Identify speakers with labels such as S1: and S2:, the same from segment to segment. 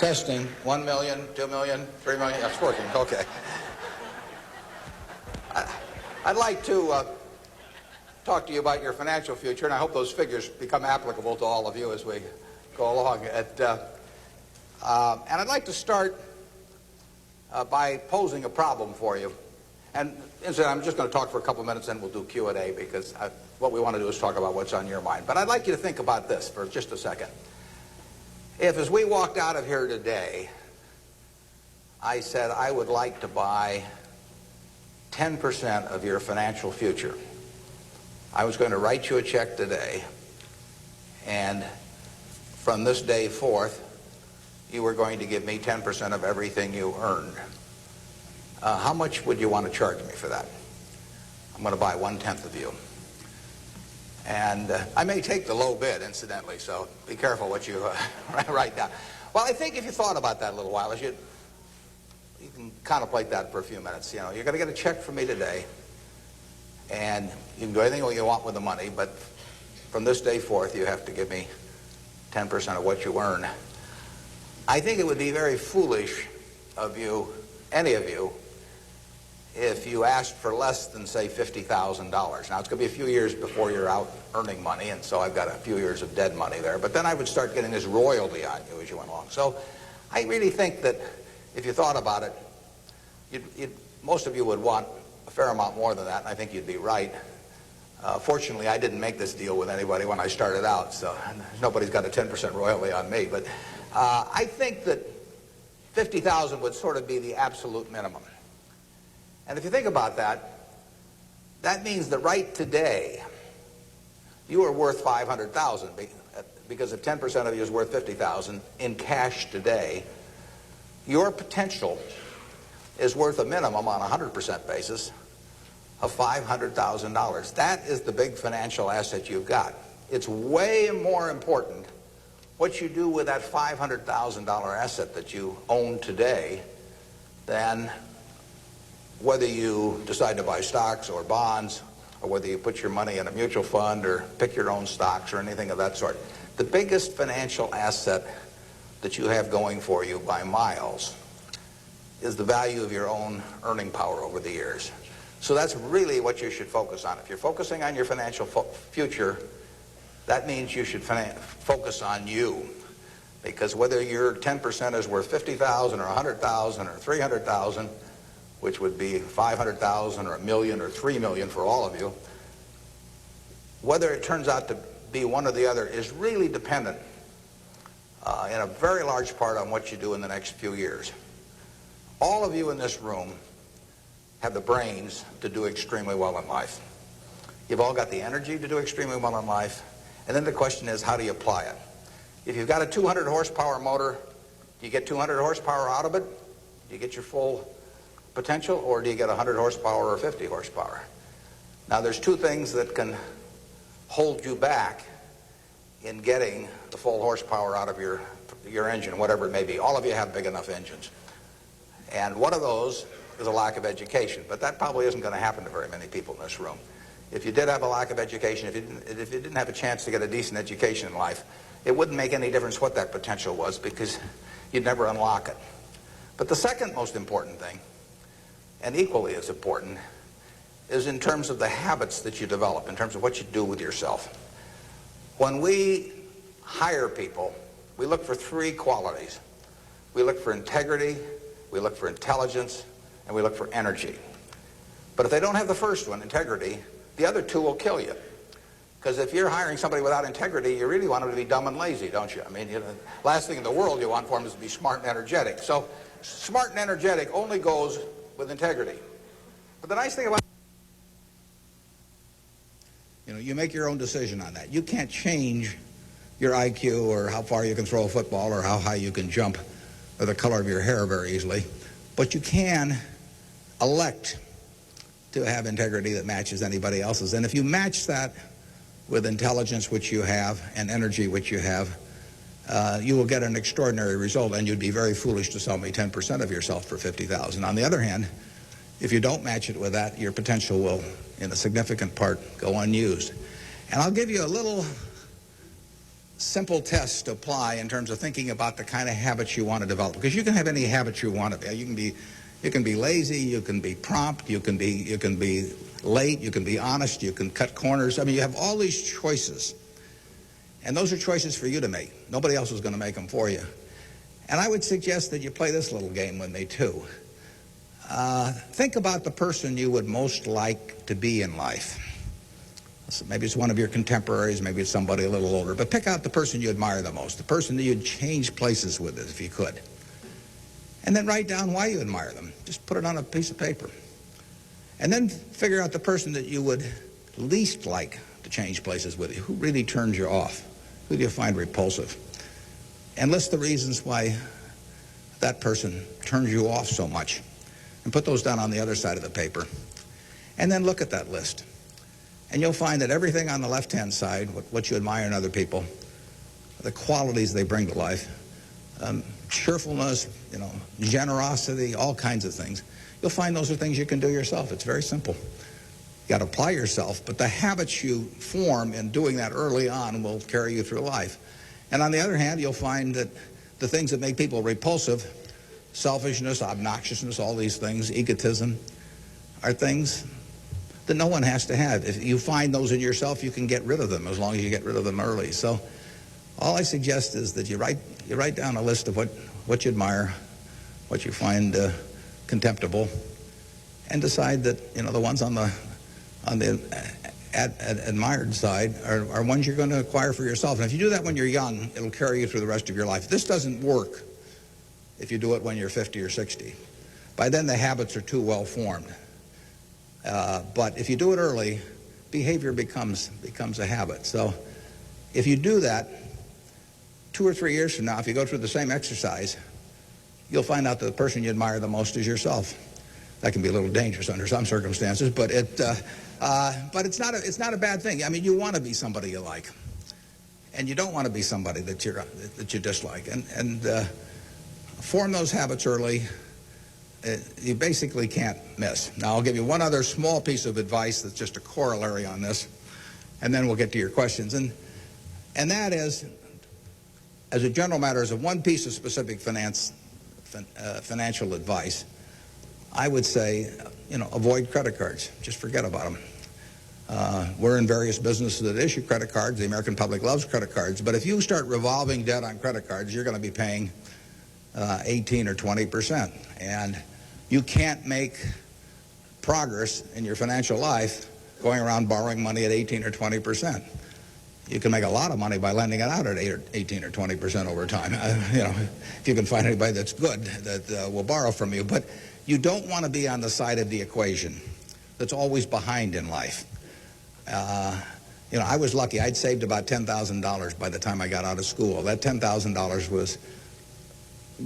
S1: Testing. 1 million, 2 million, 3 million. That's working. Okay. I'd like to talk to you about your financial future, and I hope those figures become applicable to all of you as we go along. And I'd like to start by posing a problem for you. And instead, I'm just going to talk for a couple minutes, and we'll do Q&A, because what we want to do is talk about what's on your mind. But I'd like you to think about this for just a second. If, as we walked out of here today, I said I would like to buy 10% of your financial future, I was going to write you a check today, and from this day forth, you were going to give me 10% of everything you earned. How much would you want to charge me for that? I'm going to buy 1/10 of you. And I may take the low bid, incidentally, so be careful what you write down. Well, I think if you thought about that a little while, you can contemplate that for a few minutes. You know, you're going to get a check from me today, and you can do anything you want with the money, but from this day forth, you have to give me 10% of what you earn. I think it would be very foolish of you, any of you, if you asked for less than, say, $50,000. Now, it's going to be a few years before you're out earning money, and so I've got a few years of dead money there. But then I would start getting this royalty on you as you went along. So I really think that if you thought about it, most of you would want a fair amount more than that, and I think you'd be right. Fortunately, I didn't make this deal with anybody when I started out, so nobody's got a 10% royalty on me. But I think that $50,000 would sort of be the absolute minimum. And if you think about that, that means that right today, you are worth $500,000, because if 10% of you is worth $50,000 in cash today, your potential is worth a minimum on a 100% basis of $500,000. That is the big financial asset you've got. It's way more important what you do with that $500,000 asset that you own today than whether you decide to buy stocks or bonds, or whether you put your money in a mutual fund or pick your own stocks or anything of that sort. The biggest financial asset that you have going for you by miles is the value of your own earning power over the years. So that's really what you should focus on. If you're focusing on your financial future, that means you should focus on you. Because whether your 10% is worth $50,000 or $100,000 or $300,000, which would be $500,000 or $1 million or $3 million for all of you, whether it turns out to be one or the other is really dependent in a very large part on what you do in the next few years. All of you in this room have the brains to do extremely well in life. You've all got the energy to do extremely well in life, and then the question is, how do you apply it? If you've got a 200 horsepower motor, do you get 200 horsepower out of it? Do you get your full potential, or do you get 100 horsepower or 50 horsepower? Now, there's two things that can hold you back in getting the full horsepower out of your engine, whatever it may be. All of you have big enough engines. And one of those is a lack of education, but that probably isn't going to happen to very many people in this room. If you did have a lack of education, if you didn't have a chance to get a decent education in life, it wouldn't make any difference what that potential was, because you'd never unlock it. But the second most important thing, and equally as important, is in terms of the habits that you develop, in terms of what you do with yourself. When we hire people, we look for three qualities. We look for integrity, we look for intelligence, and we look for energy. But if they don't have the first one, integrity, the other two will kill you. Because if you're hiring somebody without integrity, you really want them to be dumb and lazy, don't you? I mean, the last thing in the world you want for them is to be smart and energetic. So smart and energetic only goes with integrity. But the nice thing about, you make your own decision on that. You can't change your IQ or how far you can throw a football or how high you can jump or the color of your hair very easily. But you can elect to have integrity that matches anybody else's. And if you match that with intelligence, which you have, and energy, which you have, you will get an extraordinary result, and you'd be very foolish to sell me 10% of yourself for $50,000. On the other hand, if you don't match it with that, your potential will, in a significant part, go unused. And I'll give you a little simple tests to apply in terms of thinking about the kind of habits you want to develop. Because you can have any habits you want to be. You can be lazy, you can be prompt, you can be late, you can be honest, you can cut corners. I mean, you have all these choices. And those are choices for you to make. Nobody else is going to make them for you. And I would suggest that you play this little game with me, too. Think about the person you would most like to be in life. So maybe it's one of your contemporaries, maybe it's somebody a little older, but pick out the person you admire the most, the person that you'd change places with if you could. And then write down why you admire them. Just put it on a piece of paper. And then figure out the person that you would least like to change places with you. Who really turns you off? Who do you find repulsive? And list the reasons why that person turns you off so much. And put those down on the other side of the paper. And then look at that list. And you'll find that everything on the left-hand side, what you admire in other people, the qualities they bring to life, cheerfulness, generosity, all kinds of things, you'll find those are things you can do yourself. It's very simple. You got to apply yourself, but the habits you form in doing that early on will carry you through life. And on the other hand, you'll find that the things that make people repulsive, selfishness, obnoxiousness, all these things, egotism, are things that no one has to have. If you find those in yourself, you can get rid of them as long as you get rid of them early. So all I suggest is that you write down a list of what you admire, what you find contemptible, and decide that the ones on the admired side are ones you're going to acquire for yourself. And if you do that when you're young, it'll carry you through the rest of your life. This doesn't work if you do it when you're 50 or 60. By then the habits are too well formed. But if you do it early, behavior becomes a habit. So if you do that, 2 or 3 years from now, if you go through the same exercise, you'll find out that the person you admire the most is yourself. That can be a little dangerous under some circumstances, but it's not a bad thing. I mean, you want to be somebody you like, and you don't want to be somebody that you dislike. And form those habits early. You basically can't miss. Now, I'll give you one other small piece of advice that's just a corollary on this, and then we'll get to your questions. And that is, as a general matter, as one piece of specific financial advice, I would say, avoid credit cards. Just forget about them. We're in various businesses that issue credit cards. The American public loves credit cards. But if you start revolving debt on credit cards, you're going to be paying 18 or 20%. And you can't make progress in your financial life going around borrowing money at 18 or 20%. You can make a lot of money by lending it out at 18 or 20% over time. If you can find anybody that's good that will borrow from you. But you don't want to be on the side of the equation that's always behind in life. I was lucky. I'd saved about $10,000 by the time I got out of school. That $10,000 was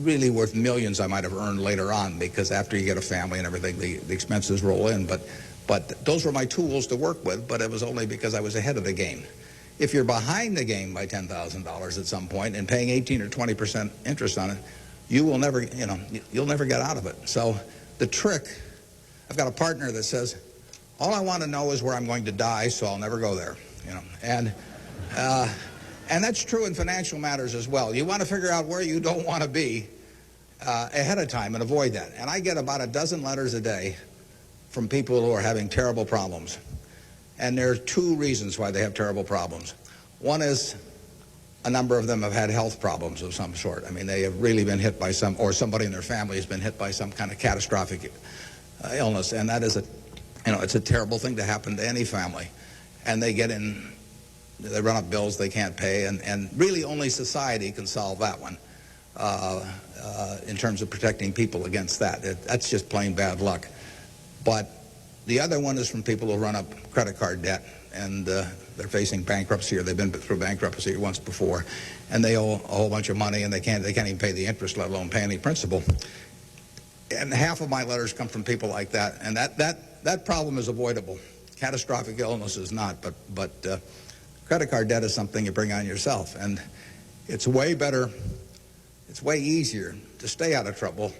S1: really worth millions I might have earned later on, because after you get a family and everything, the expenses roll in. But those were my tools to work with, but it was only because I was ahead of the game. If you're behind the game by $10,000 at some point and paying 18 or 20% interest on it, you will never, you'll never get out of it. So the trick, I've got a partner that says, all I want to know is where I'm going to die, so I'll never go there, And that's true in financial matters as well. You want to figure out where you don't want to be ahead of time and avoid that. And I get about a dozen letters a day from people who are having terrible problems. And there are 2 reasons why they have terrible problems. One is a number of them have had health problems of some sort. I mean, they have really been hit by or somebody in their family has been hit by some kind of catastrophic illness. And that is it's a terrible thing to happen to any family. And they run up bills they can't pay, and really only society can solve that one in terms of protecting people against that. That's just plain bad luck. But the other one is from people who run up credit card debt, and they're facing bankruptcy, or they've been through bankruptcy once before, and they owe a whole bunch of money, and they can't even pay the interest, let alone pay any principal. And half of my letters come from people like that, and that problem is avoidable. Catastrophic illness is not, but credit card debt is something you bring on yourself, and it's way better, it's way easier to stay out of trouble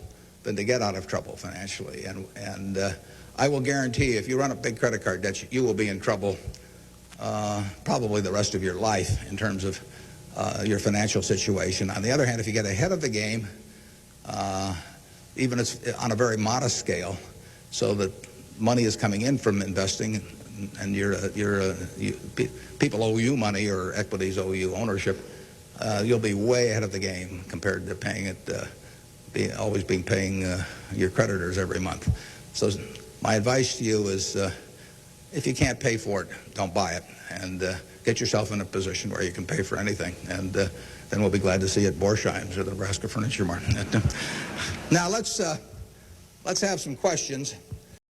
S1: than to get out of trouble financially. And I will guarantee you, if you run up big credit card debts, you will be in trouble probably the rest of your life in terms of your financial situation. On the other hand, if you get ahead of the game, even it's on a very modest scale, so that money is coming in from investing, and people owe you money or equities owe you ownership, you'll be way ahead of the game compared to paying it, always paying your creditors every month. So my advice to you is, if you can't pay for it, don't buy it, and get yourself in a position where you can pay for anything, and then we'll be glad to see you at Borsheim's or the Nebraska Furniture Mart. Now let's have some questions.